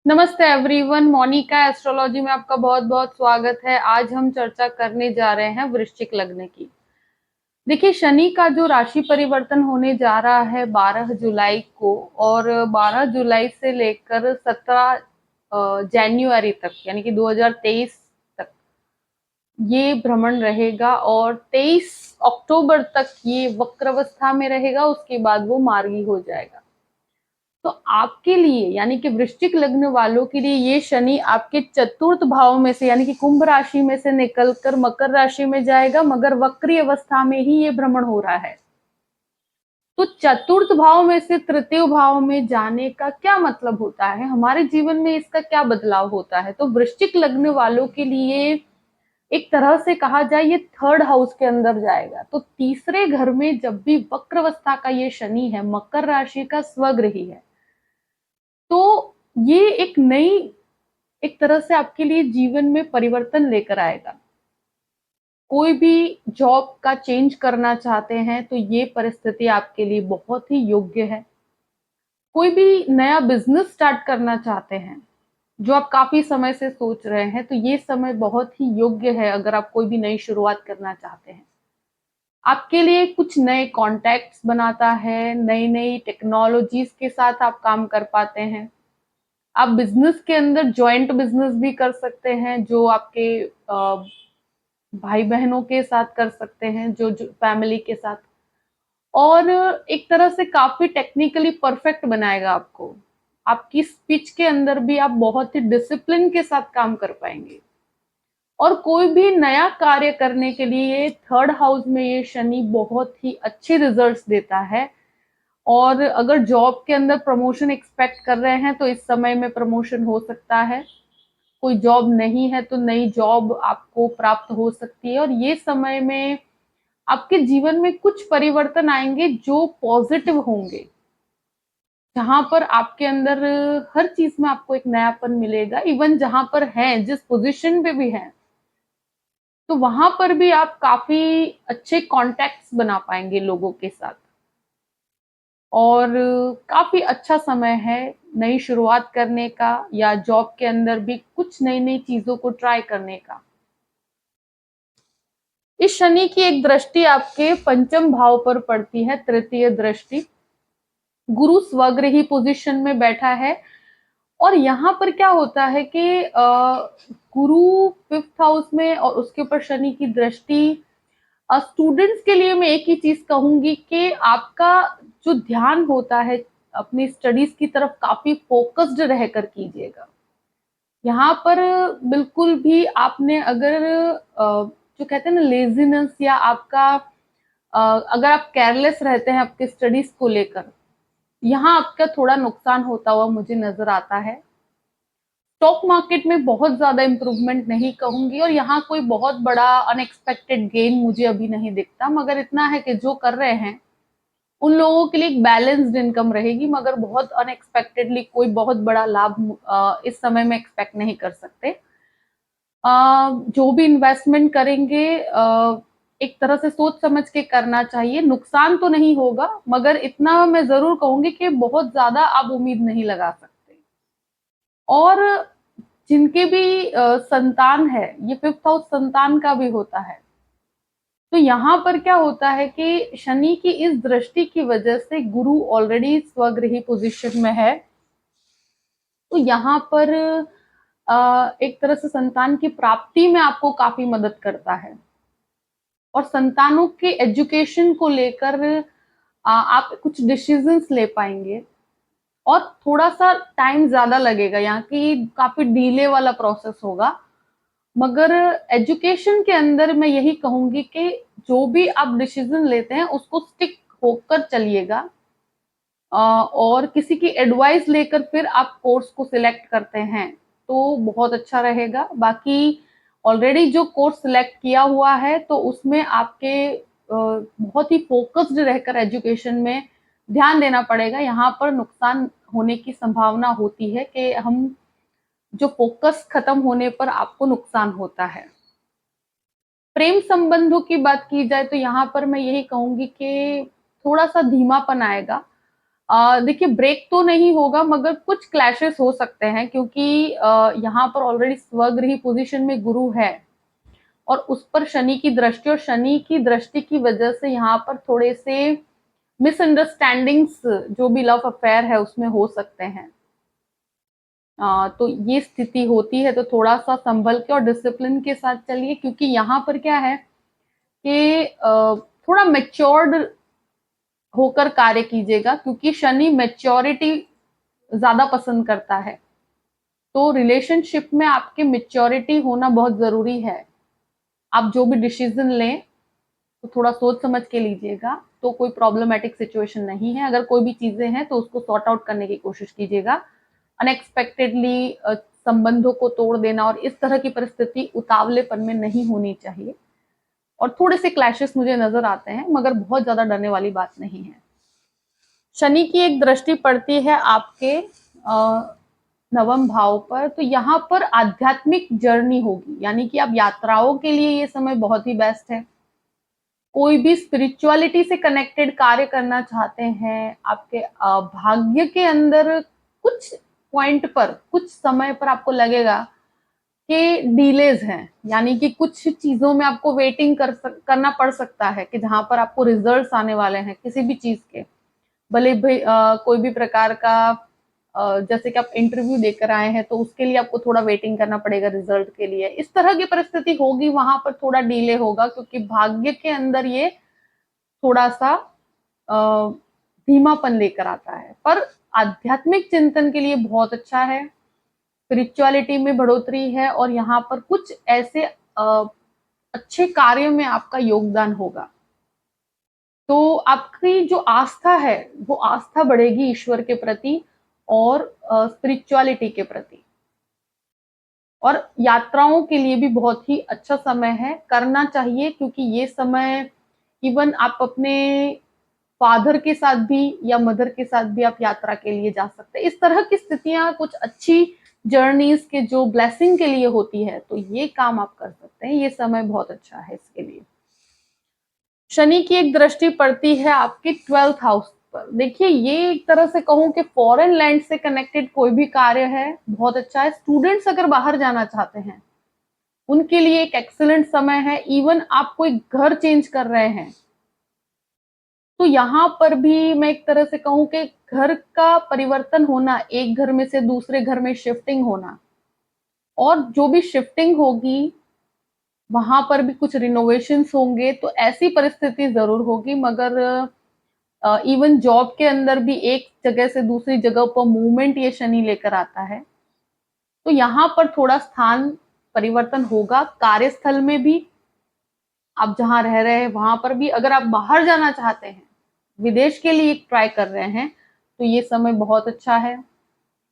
नमस्ते everyone, Monika astrology में आपका बहुत बहुत स्वागत है। आज हम चर्चा करने जा रहे हैं वृश्चिक लग्न की। देखिए, शनि का जो राशि परिवर्तन होने जा रहा है 12 जुलाई को, और 12 जुलाई से लेकर 17 जनवरी तक यानी कि 2023 तक ये भ्रमण रहेगा, और 23 अक्टूबर तक ये वक्रावस्था में रहेगा। उसके बाद वो मार्गी हो जाएगा। तो आपके लिए यानी कि वृश्चिक लग्न वालों के लिए ये शनि आपके चतुर्थ भाव में से यानी कि कुंभ राशि में से निकलकर मकर राशि में जाएगा, मगर वक्री अवस्था में ही ये भ्रमण हो रहा है। तो चतुर्थ भाव में से तृतीय भाव में जाने का क्या मतलब होता है, हमारे जीवन में इसका क्या बदलाव होता है? तो वृश्चिक लग्न वालों के लिए एक तरह से कहा जाए ये थर्ड हाउस के अंदर जाएगा। तो तीसरे घर में जब भी वक्र अवस्था का ये शनि है, मकर राशि का स्वग्रही है, तो ये एक तरह से आपके लिए जीवन में परिवर्तन लेकर आएगा। कोई भी जॉब का चेंज करना चाहते हैं तो ये परिस्थिति आपके लिए बहुत ही योग्य है। कोई भी नया बिजनेस स्टार्ट करना चाहते हैं, जो आप काफी समय से सोच रहे हैं, तो ये समय बहुत ही योग्य है। अगर आप कोई भी नई शुरुआत करना चाहते हैं, आपके लिए कुछ नए कॉन्टैक्ट्स बनाता है, नई नई टेक्नोलॉजीज के साथ आप काम कर पाते हैं। आप बिजनेस के अंदर जॉइंट बिजनेस भी कर सकते हैं, जो आपके भाई बहनों के साथ कर सकते हैं, जो फैमिली के साथ। और एक तरह से काफी टेक्निकली परफेक्ट बनाएगा आपको। आपकी स्पीच के अंदर भी आप बहुत ही डिसिप्लिन के साथ काम कर पाएंगे। और कोई भी नया कार्य करने के लिए थर्ड हाउस में ये शनि बहुत ही अच्छे रिजल्ट्स देता है। और अगर जॉब के अंदर प्रमोशन एक्सपेक्ट कर रहे हैं तो इस समय में प्रमोशन हो सकता है। कोई जॉब नहीं है तो नई जॉब आपको प्राप्त हो सकती है। और ये समय में आपके जीवन में कुछ परिवर्तन आएंगे जो पॉजिटिव होंगे, जहां पर आपके अंदर हर चीज में आपको एक नयापन मिलेगा। इवन जहां पर हैं, जिस पोजीशन पे भी हैं, तो वहां पर भी आप काफी अच्छे कॉन्टैक्ट्स बना पाएंगे लोगों के साथ। और काफी अच्छा समय है नई शुरुआत करने का, या जॉब के अंदर भी कुछ नई नई चीजों को ट्राई करने का। इस शनि की एक दृष्टि आपके पंचम भाव पर पड़ती है, तृतीय दृष्टि। गुरु स्वगृही पोजीशन में बैठा है। और यहाँ पर क्या होता है कि गुरु फिफ्थ हाउस में और उसके ऊपर शनि की दृष्टि। स्टूडेंट्स के लिए मैं एक ही चीज कहूंगी कि आपका जो ध्यान होता है अपनी स्टडीज की तरफ, काफी फोकस्ड रहकर कीजिएगा। यहाँ पर बिल्कुल भी आपने अगर जो कहते हैं ना लेजीनेस, या आपका अगर आप केयरलेस रहते हैं आपके स्टडीज को लेकर, यहाँ आपका थोड़ा नुकसान होता हुआ मुझे नजर आता है। स्टॉक मार्केट में बहुत ज्यादा इंप्रूवमेंट नहीं कहूंगी, और यहाँ कोई बहुत बड़ा अनएक्सपेक्टेड गेन मुझे अभी नहीं दिखता। मगर इतना है कि जो कर रहे हैं उन लोगों के लिए एक बैलेंस्ड इनकम रहेगी, मगर बहुत अनएक्सपेक्टेडली कोई बहुत बड़ा लाभ इस समय में एक्सपेक्ट नहीं कर सकते। जो भी इन्वेस्टमेंट करेंगे एक तरह से सोच समझ के करना चाहिए। नुकसान तो नहीं होगा, मगर इतना मैं जरूर कहूंगी कि बहुत ज्यादा आप उम्मीद नहीं लगा सकते। और जिनके भी संतान है, ये फिफ्थ हाउस संतान का भी होता है। तो यहाँ पर क्या होता है कि शनि की इस दृष्टि की वजह से गुरु ऑलरेडी स्वगृही पोजीशन में है। तो यहाँ पर एक तरह से संतान की प्राप्ति में आपको काफी मदद करता है। और संतानों के एजुकेशन को लेकर आप कुछ डिसीजंस ले पाएंगे। और थोड़ा सा टाइम ज्यादा लगेगा, यहाँ की काफी डीले वाला प्रोसेस होगा। मगर एजुकेशन के अंदर मैं यही कहूंगी कि जो भी आप डिसीजन लेते हैं उसको स्टिक होकर चलिएगा। और किसी की एडवाइस लेकर फिर आप कोर्स को सिलेक्ट करते हैं तो बहुत अच्छा रहेगा। बाकी ऑलरेडी जो कोर्स सिलेक्ट किया हुआ है तो उसमें आपके बहुत ही फोकस्ड रहकर एजुकेशन में ध्यान देना पड़ेगा। यहाँ पर नुकसान होने की संभावना होती है कि हम जो फोकस खत्म होने पर आपको नुकसान होता है। प्रेम संबंधों की बात की जाए तो यहाँ पर मैं यही कहूंगी कि थोड़ा सा धीमापन आएगा। देखिए ब्रेक तो नहीं होगा मगर कुछ क्लैशेस हो सकते हैं, क्योंकि यहाँ पर ऑलरेडी स्वगृही पोजीशन में गुरु है और उस पर शनि की दृष्टि, और शनि की दृष्टि की वजह से यहाँ पर थोड़े से मिसअंडरस्टैंडिंग्स जो भी लव अफेयर है उसमें हो सकते हैं। तो ये स्थिति होती है, तो थोड़ा सा संभल के और डिसिप्लिन के साथ चलिए, क्योंकि यहाँ पर क्या है कि थोड़ा मेच्योर्ड होकर कार्य कीजिएगा, क्योंकि शनि मेच्योरिटी ज्यादा पसंद करता है। तो रिलेशनशिप में आपके मेच्योरिटी होना बहुत जरूरी है। आप जो भी डिसीजन लें तो थोड़ा सोच समझ के लीजिएगा, तो कोई प्रॉब्लमेटिक सिचुएशन नहीं है। अगर कोई भी चीजें हैं तो उसको सॉर्ट आउट करने की कोशिश कीजिएगा। अनएक्सपेक्टेडली संबंधों को तोड़ देना और इस तरह की परिस्थिति उतावलेपन में नहीं होनी चाहिए। और थोड़े से क्लैशेस मुझे नजर आते हैं, मगर बहुत ज्यादा डरने वाली बात नहीं है। शनि की एक दृष्टि पड़ती है आपके नवम भाव पर, तो यहाँ पर आध्यात्मिक जर्नी होगी, यानी कि आप यात्राओं के लिए ये समय बहुत ही बेस्ट है। कोई भी स्पिरिचुअलिटी से कनेक्टेड कार्य करना चाहते हैं, आपके भाग्य के अंदर कुछ पॉइंट पर, कुछ समय पर आपको लगेगा कि डिलेज हैं, यानी कि कुछ चीजों में आपको वेटिंग करना पड़ सकता है, कि जहां पर आपको रिजल्ट्स आने वाले हैं किसी भी चीज के। भले भी कोई भी प्रकार का जैसे कि आप इंटरव्यू देकर आए हैं तो उसके लिए आपको थोड़ा वेटिंग करना पड़ेगा रिजल्ट के लिए। इस तरह की परिस्थिति होगी, वहां पर थोड़ा डिले होगा, क्योंकि भाग्य के अंदर ये थोड़ा सा धीमापन लेकर आता है। पर आध्यात्मिक चिंतन के लिए बहुत अच्छा है, स्पिरिचुअलिटी में बढ़ोतरी है, और यहाँ पर कुछ ऐसे अच्छे कार्यों में आपका योगदान होगा। तो आपकी जो आस्था है वो आस्था बढ़ेगी ईश्वर के प्रति और स्पिरिचुअलिटी के प्रति। और यात्राओं के लिए भी बहुत ही अच्छा समय है, करना चाहिए, क्योंकि ये समय इवन आप अपने फादर के साथ भी या मदर के साथ भी आप यात्रा के लिए जा सकते हैं। इस तरह की स्थितियां कुछ अच्छी जर्नीज के जो ब्लेसिंग के लिए होती है, तो ये काम आप कर सकते हैं। ये समय बहुत अच्छा है इसके लिए। शनि की एक दृष्टि पड़ती है आपके 12th हाउस पर। देखिए ये एक तरह से कहूं कि फॉरेन लैंड से कनेक्टेड कोई भी कार्य है बहुत अच्छा है। स्टूडेंट्स अगर बाहर जाना चाहते हैं उनके लिए एक एक्सीलेंट समय है। इवन आप कोई घर चेंज कर रहे हैं तो यहाँ पर भी मैं एक तरह से कहूं कि घर का परिवर्तन होना, एक घर में से दूसरे घर में शिफ्टिंग होना, और जो भी शिफ्टिंग होगी वहां पर भी कुछ रिनोवेशंस होंगे, तो ऐसी परिस्थिति जरूर होगी। मगर इवन जॉब के अंदर भी एक जगह से दूसरी जगह पर मूवमेंट ये शनि लेकर आता है, तो यहाँ पर थोड़ा स्थान परिवर्तन होगा। कार्यस्थल में भी, आप जहां रह रहे हैं वहां पर भी, अगर आप बाहर जाना चाहते हैं, विदेश के लिए ट्राई कर रहे हैं, तो ये समय बहुत अच्छा है।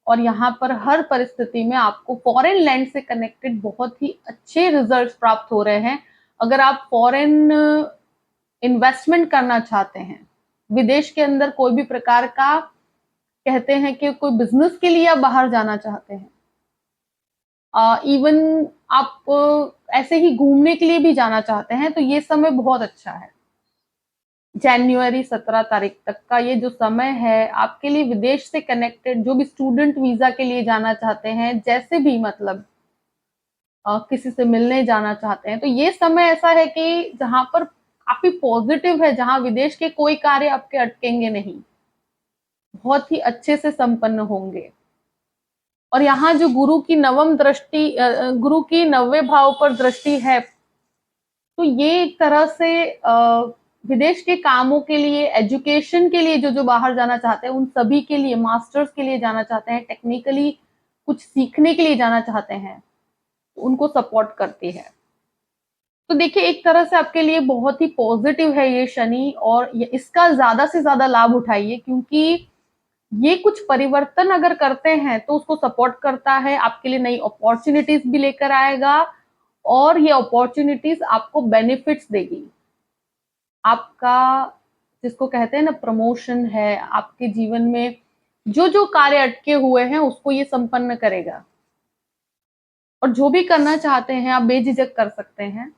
और यहाँ पर हर परिस्थिति में आपको फॉरेन लैंड से कनेक्टेड बहुत ही अच्छे रिजल्ट्स प्राप्त हो रहे हैं। अगर आप फॉरेन इन्वेस्टमेंट करना चाहते हैं, विदेश के अंदर कोई भी प्रकार का, कहते हैं कि कोई बिजनेस के लिए आप बाहर जाना चाहते हैं, इवन आप ऐसे ही घूमने के लिए भी जाना चाहते हैं, तो ये समय बहुत अच्छा है। जनवरी 17 तारीख तक का ये जो समय है आपके लिए विदेश से कनेक्टेड, जो भी स्टूडेंट वीजा के लिए जाना चाहते हैं, जैसे भी मतलब किसी से मिलने जाना चाहते हैं, तो ये समय ऐसा है कि जहां पर काफी पॉजिटिव है, जहां विदेश के कोई कार्य आपके अटकेंगे नहीं, बहुत ही अच्छे से संपन्न होंगे। और यहाँ जो गुरु की नवम दृष्टि, गुरु की 9वें भाव पर दृष्टि है, तो ये एक तरह से विदेश के कामों के लिए, एजुकेशन के लिए, जो जो बाहर जाना चाहते हैं उन सभी के लिए, मास्टर्स के लिए जाना चाहते हैं, टेक्निकली कुछ सीखने के लिए जाना चाहते हैं, उनको सपोर्ट करती है। तो देखिए एक तरह से आपके लिए बहुत ही पॉजिटिव है ये शनि, और इसका ज्यादा से ज्यादा लाभ उठाइए, क्योंकि ये कुछ परिवर्तन अगर करते हैं तो उसको सपोर्ट करता है, आपके लिए नई अपॉर्चुनिटीज भी लेकर आएगा, और ये अपॉर्चुनिटीज आपको बेनिफिट्स देगी। आपका जिसको कहते हैं ना प्रमोशन है, आपके जीवन में जो जो कार्य अटके हुए हैं उसको ये संपन्न करेगा। और जो भी करना चाहते हैं आप बेझिझक कर सकते हैं,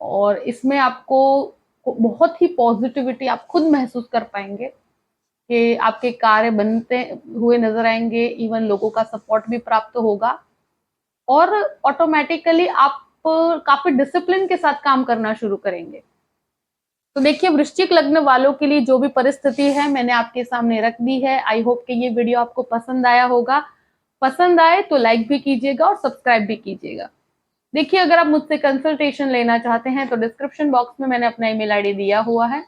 और इसमें आपको बहुत ही पॉजिटिविटी आप खुद महसूस कर पाएंगे। कि आपके कार्य बनते हुए नजर आएंगे, इवन लोगों का सपोर्ट भी प्राप्त होगा और ऑटोमेटिकली आप काफी डिसिप्लिन के साथ काम करना शुरू करेंगे। तो देखिए, वृश्चिक लग्न वालों के लिए जो भी परिस्थिति है मैंने आपके सामने रख दी है। आई होप कि ये वीडियो आपको पसंद आया होगा। पसंद आए तो लाइक भी कीजिएगा और सब्सक्राइब भी कीजिएगा। देखिए, अगर आप मुझसे कंसल्टेशन लेना चाहते हैं तो डिस्क्रिप्शन बॉक्स में मैंने अपना ईमेल आईडी दिया हुआ है,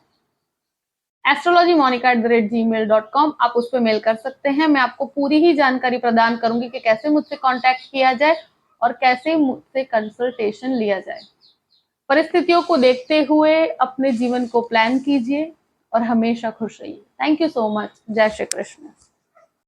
astrologymonica@gmail.com। आप उस पर मेल कर सकते हैं। मैं आपको पूरी ही जानकारी प्रदान करूंगी कि कैसे मुझसे कांटेक्ट किया जाए और कैसे मुझसे कंसल्टेशन लिया जाए। परिस्थितियों को देखते हुए अपने जीवन को प्लान कीजिए और हमेशा खुश रहिए। Thank you so much. जय श्री कृष्ण।